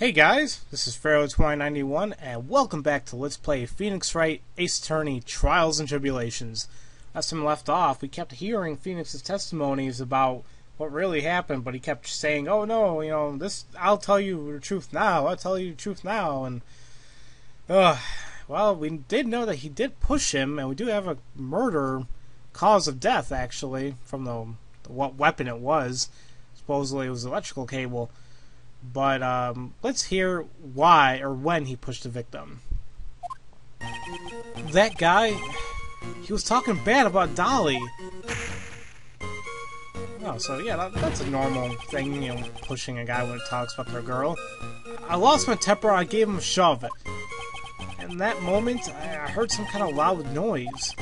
Hey guys, this is Pharaoh 2091 and welcome back to Let's Play Phoenix Wright Ace Attorney Trials and Tribulations. Last time we left off, we kept hearing Phoenix's testimonies about what really happened, but he kept saying, oh no, I'll tell you the truth now, I'll tell you the truth now, and well, we did know that he did push him, and we do have a murder cause of death, actually, from what weapon it was. Supposedly it was electrical cable. But let's hear why or when he pushed the victim. That guy, he was talking bad about Dolly. Oh, so yeah, that's a normal thing, pushing a guy when he talks about their girl. I lost my temper, I gave him a shove. In that moment, I heard some kind of loud noise.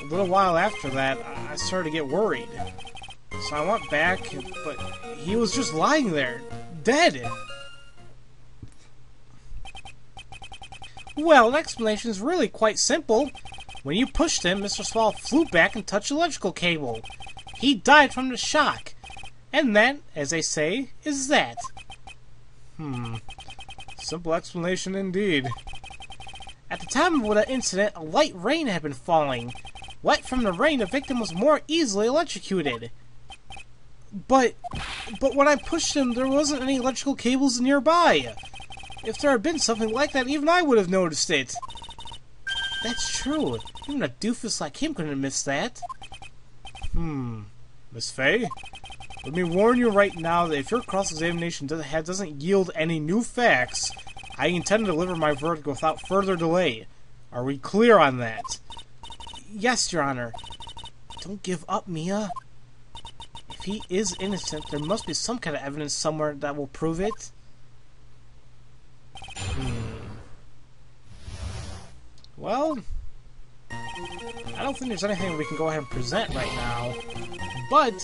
A little while after that, I started to get worried. So I went back, but he was just lying there. Dead! Well, the explanation is really quite simple. When you pushed him, Mr. Swallow flew back and touched the electrical cable. He died from the shock. And that, as they say, is that. Simple explanation indeed. At the time of the incident, a light rain had been falling. Wet from the rain, the victim was more easily electrocuted. But when I pushed him, there wasn't any electrical cables nearby. If there had been something like that, even I would have noticed it. That's true. Even a doofus like him couldn't have missed that. Miss Faye? Let me warn you right now that if your cross-examination doesn't yield any new facts, I intend to deliver my verdict without further delay. Are we clear on that? Yes, Your Honor. Don't give up, Mia. If he is innocent, there must be some kind of evidence somewhere that will prove it. Well, I don't think there's anything we can go ahead and present right now, but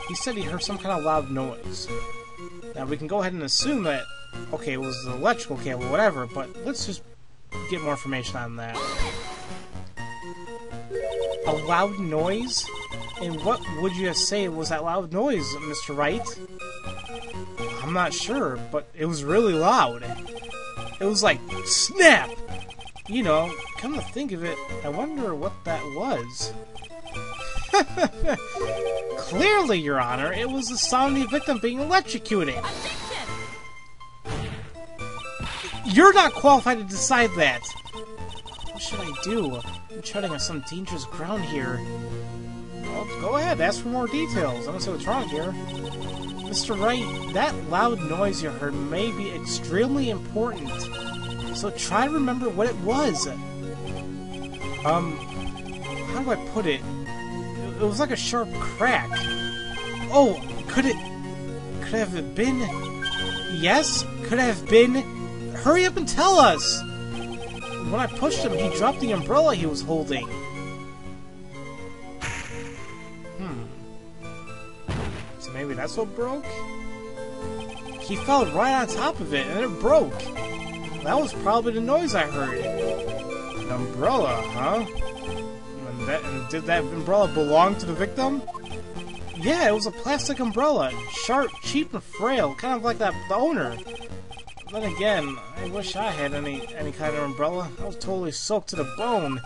he said he heard some kind of loud noise. Now we can go ahead and assume that, okay, it was the electrical cable, whatever, but let's just get more information on that. A loud noise? And what would you say was that loud noise, Mr. Wright? I'm not sure, but it was really loud. It was like, snap! Come to think of it, I wonder what that was. Clearly, Your Honor, it was the sound of the victim being electrocuted. Objection! You're not qualified to decide that. What should I do? I'm treading on some dangerous ground here. Well, go ahead, ask for more details. I don't see what's wrong here. Mr. Wright, that loud noise you heard may be extremely important. So try to remember what it was. How do I put it? It was like a sharp crack. Oh, could it have been? Yes? Could it have been? Hurry up and tell us! When I pushed him, he dropped the umbrella he was holding. So maybe that's what broke? He fell right on top of it, and it broke. That was probably the noise I heard. An umbrella, huh? And did that umbrella belong to the victim? Yeah, it was a plastic umbrella. Sharp, cheap, and frail. Kind of like the owner. Then again, I wish I had any kind of umbrella. I was totally soaked to the bone.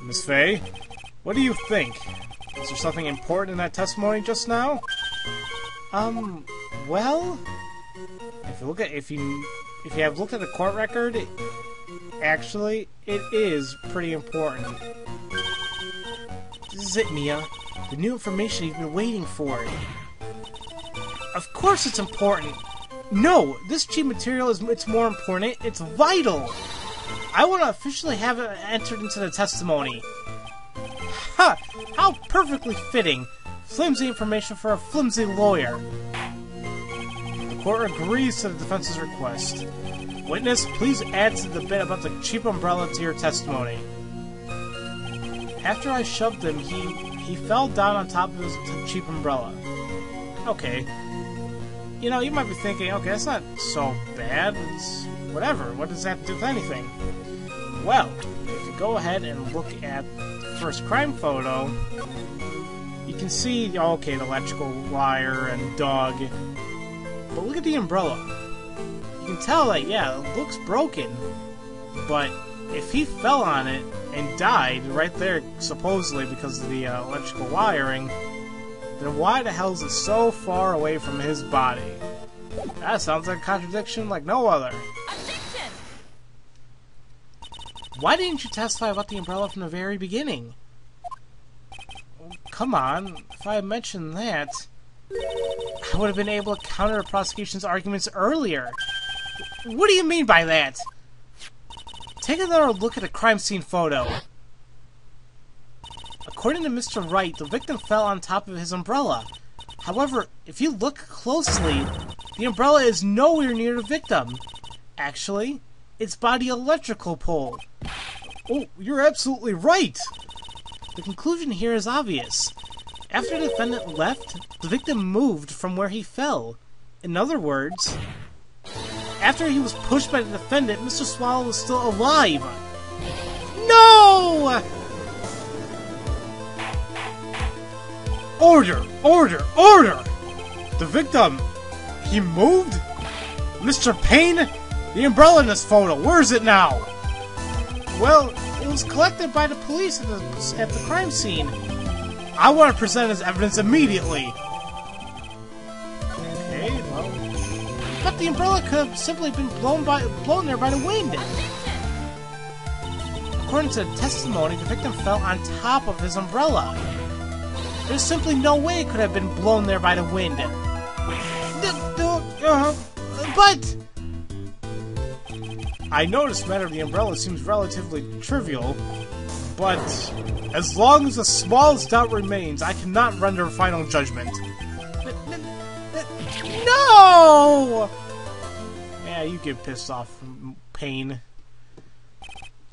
Miss Faye, what do you think? Is there something important in that testimony just now? Well, if you have looked at the court record, actually, it is pretty important. This is it, Mia. The new information you've been waiting for. Of course it's important. No, this cheap material it's more important. It's vital. I want to officially have it entered into the testimony. Ha! How perfectly fitting. Flimsy information for a flimsy lawyer. The court agrees to the defense's request. Witness, please add to the bit about the cheap umbrella to your testimony. After I shoved him, he fell down on top of his cheap umbrella. Okay. You might be thinking, okay, that's not so bad. It's whatever. What does that have to do with anything? Well, if you go ahead and look at the first crime photo, you can see, okay, the electrical wire and dog. But look at the umbrella. You can tell that, yeah, it looks broken. But if he fell on it and died right there, supposedly because of the electrical wiring, then why the hell is it so far away from his body? That sounds like a contradiction like no other. Objection! Why didn't you testify about the umbrella from the very beginning? Come on, if I had mentioned that, I would have been able to counter the prosecution's arguments earlier. What do you mean by that? Take another look at the crime scene photo. According to Mr. Wright, the victim fell on top of his umbrella. However, if you look closely, the umbrella is nowhere near the victim. Actually, it's by the electrical pole. Oh, you're absolutely right! The conclusion here is obvious. After the defendant left, the victim moved from where he fell. In other words, after he was pushed by the defendant, Mr. Swallow was still alive. No! Order! Order! Order! The victim, he moved? Mr. Payne? The umbrella in this photo, where is it now? Well, it was collected by the police at the crime scene. I want to present as evidence immediately. Okay, well, but the umbrella could have simply been blown there by the wind. According to the testimony, the victim fell on top of his umbrella. There's simply no way it could have been blown there by the wind. But I know this matter of the umbrella seems relatively trivial, but as long as the smallest doubt remains, I cannot render a final judgment. No! Yeah, you get pissed off, Payne.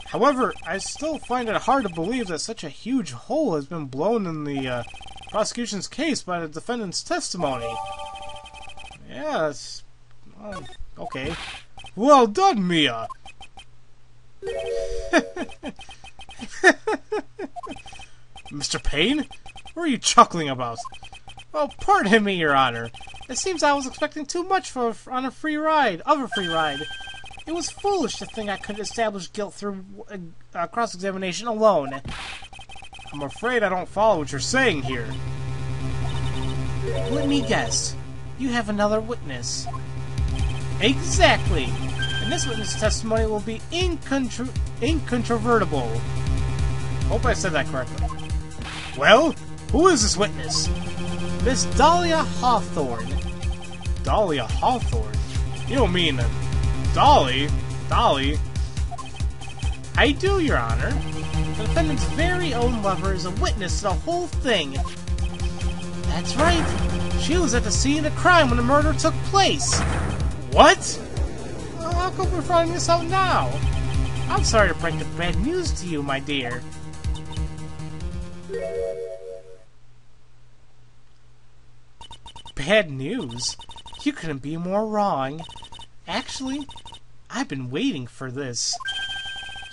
However, I still find it hard to believe that such a huge hole has been blown in the prosecution's case by the defendant's testimony. Yeah, okay. Well done, Mia! Mr. Payne? What are you chuckling about? Well, pardon me, Your Honor. It seems I was expecting too much on a free ride. It was foolish to think I could establish guilt through cross-examination alone. I'm afraid I don't follow what you're saying here. Let me guess. You have another witness. Exactly. And this witness testimony will be incontrovertible. Hope I said that correctly. Well, who is this witness? Miss Dahlia Hawthorne. Dahlia Hawthorne? You don't mean Dolly? Dolly? I do, Your Honor. The defendant's very own lover is a witness to the whole thing. That's right. She was at the scene of the crime when the murder took place. What? How come we're finding this out now? I'm sorry to break the bad news to you, my dear. Bad news? You couldn't be more wrong. Actually, I've been waiting for this.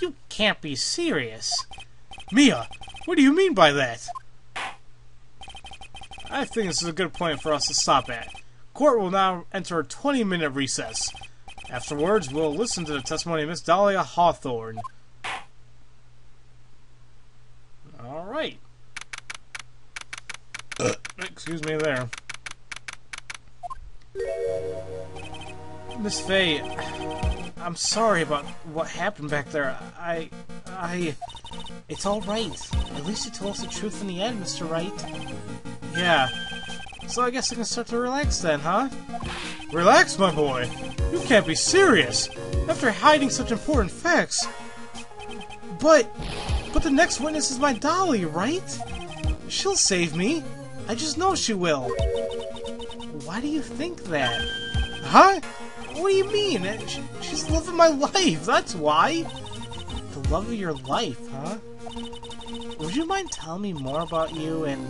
You can't be serious. Mia, what do you mean by that? I think this is a good point for us to stop at. Court will now enter a 20-minute recess. Afterwards, we'll listen to the testimony of Miss Dahlia Hawthorne. Alright. Excuse me there. Miss Faye, I'm sorry about what happened back there. It's alright. At least you told us the truth in the end, Mr. Wright. Yeah. So I guess I can start to relax then, huh? Relax, my boy. You can't be serious. After hiding such important facts. But the next witness is my Dolly, right? She'll save me. I just know she will. Why do you think that? Huh? What do you mean? She's the love of my life, that's why. The love of your life, huh? Would you mind telling me more about you and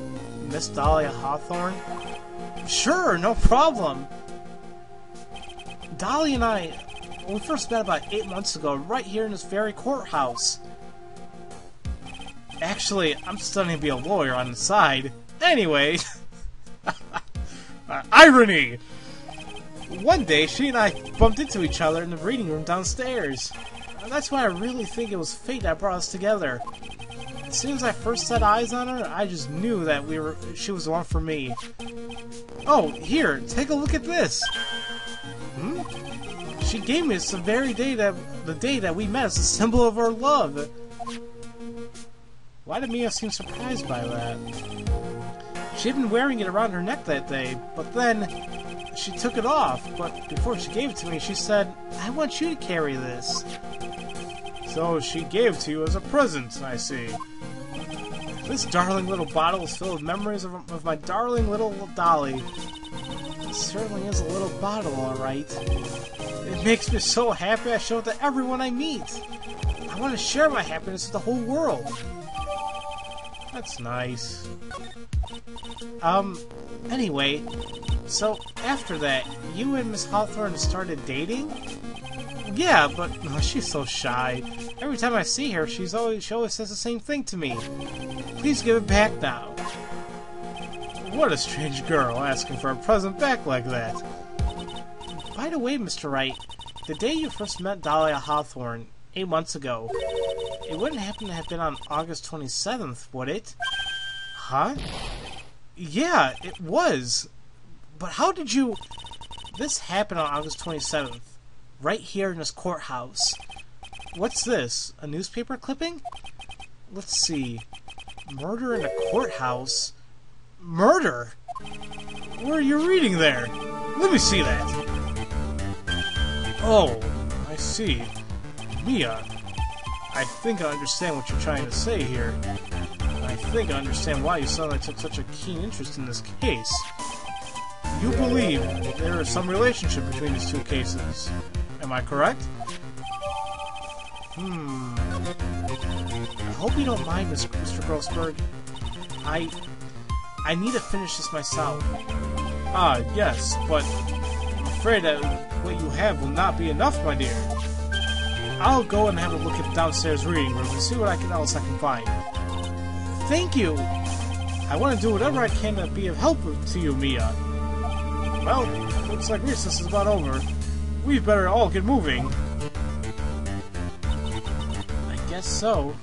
Miss Dahlia Hawthorne? Sure, no problem. Dolly and I, we first met about 8 months ago, right here in this very courthouse. Actually, I'm studying to be a lawyer on the side. Anyway, irony! One day, she and I bumped into each other in the reading room downstairs. And that's why I really think it was fate that brought us together. As soon as I first set eyes on her, I just knew that she was the one for me. Oh, here, take a look at this. She gave me this the very day the day that we met as a symbol of our love. Why did Mia seem surprised by that? She had been wearing it around her neck that day, but then she took it off. But before she gave it to me, she said, "I want you to carry this." So she gave it to you as a present, I see. This darling little bottle is filled with memories of my darling little dolly. It certainly is a little bottle, alright. It makes me so happy I show it to everyone I meet. I want to share my happiness with the whole world. That's nice. Anyway, so after that, you and Miss Hawthorne started dating? Yeah, but she's so shy. Every time I see her, she always says the same thing to me. Please give it back now. What a strange girl, asking for a present back like that. By the way, Mr. Wright, the day you first met Dahlia Hawthorne, 8 months ago, it wouldn't happen to have been on August 27th, would it? Huh? Yeah, it was. But how did you... This happened on August 27th, right here in this courthouse. What's this? A newspaper clipping? Let's see. Murder in a courthouse? Murder? What are you reading there? Let me see that. Oh, I see. Mia, I think I understand what you're trying to say here. I think I understand why you suddenly took such a keen interest in this case. You believe there is some relationship between these two cases. Am I correct? I hope you don't mind, Mr. Grossberg. I need to finish this myself. Ah, yes, but I'm afraid that what you have will not be enough, my dear. I'll go and have a look at the downstairs reading room and see what else I can find. Thank you! I want to do whatever I can to be of help to you, Mia. Well, looks like recess is about over. We'd better all get moving. I guess so.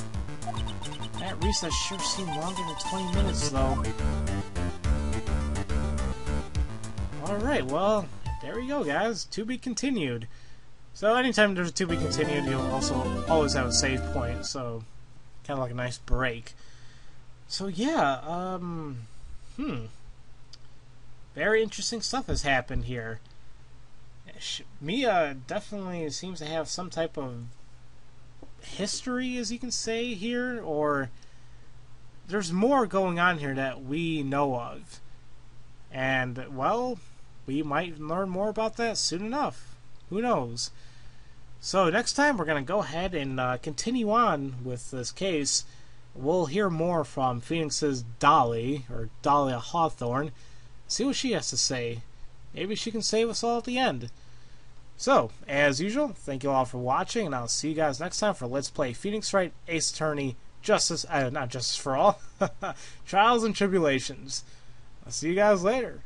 That recess sure seemed longer than 20 minutes, though. Alright, well, there we go, guys. To be continued. So anytime there's a to be continued, you'll also always have a save point, so kind of like a nice break. So yeah, very interesting stuff has happened here. Mia definitely seems to have some type of history, as you can say here, or there's more going on here that we know of. And, well, we might learn more about that soon enough. Who knows? So next time we're going to go ahead and continue on with this case. We'll hear more from Phoenix's Dolly, or Dahlia Hawthorne. See what she has to say. Maybe she can save us all at the end. So, as usual, thank you all for watching, and I'll see you guys next time for Let's Play Phoenix Wright, Ace Attorney, not Justice for All, Trials and Tribulations. I'll see you guys later.